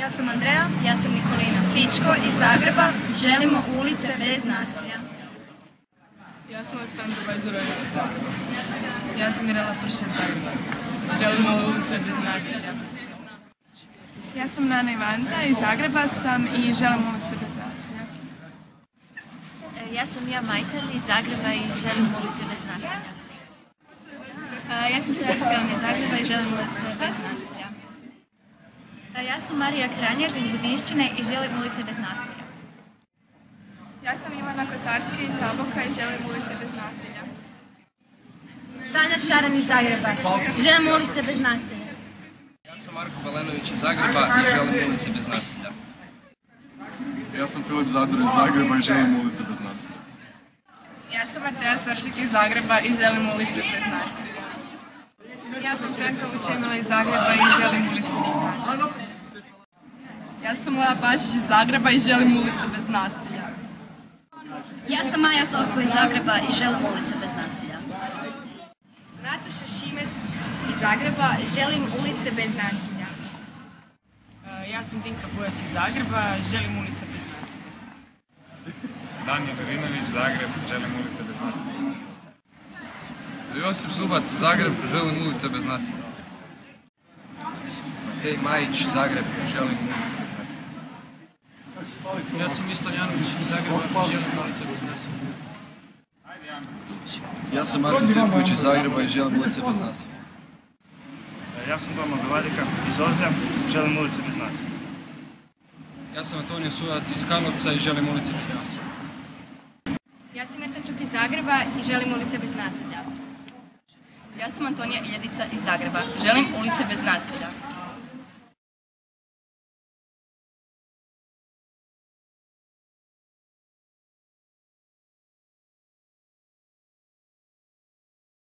Ja sam Andreja. Ja sam Nikolina Fičko iz Zagreba. Želimo ulice bez nasilja. Ja sam Aleksandra Bajzurović iz Zagreba. Ja sam Mirela Prša iz Zagreba. Želimo ulice bez nasilja. Ja sam Nana Ivanta iz Zagreba sam i želim ulice bez nasilja. Ja sam Majtan iz Zagreba i želim ulice bez nasilja. Ja sam Teja iz Zagreba i želim ulice bez nasilja. Ja sam Marija Kranjec iz Budinšćine i želim ulice bez nasilja. Ja sam Ivana Kotarski iz Zaboka i želim ulice bez nasilja. Tanja Šaran iz Zagreba. Želim ulice bez nasilja. Ja sam Marko Balenović iz Zagreba i želim ulice bez nasilja. Ja sam Filip Zador iz Zagreba i želim ulice bez nasilja. Ja sam Mateja Sršik iz Zagreba i želim ulice bez nasilja. Ja sam Franka Vučemila iz Zagreba i želim ulice bez nasilja. Ja sam Moja Pašić iz Zagreba i želim ulice bez nasilja. Ja sam Maja Sovko iz Zagreba i želim ulice bez nasilja. Nataša Šimec iz Zagreba i želim ulice bez nasilja. Ja sam Dinka Bujas iz Zagreba, želim ulice bez nasilja. Danijel Irinović, Zagreb, želim ulice bez nasilja. Josip Zubac, Zagreb, želim ulice bez nasilja. Matej Majić, Zagreb, želim ulice bez nasilja. Ja sam Mislav Janović iz Zagreba i želim ulice bez nasilja. Ja sam Marko Cvjetković iz Zagreba i želim ulice bez nasilja. Ja sam Toma Biladika iz Ozlja, želim ulice bez nasilja. Ja sam Antonio Sujac iz Karlovca i želim ulice bez nasilja. Ja sam Mirta Čuk iz Zagreba i želim ulice bez nasilja. Ja sam Antonija Iljedica iz Zagreba. Želim ulice bez nasilja.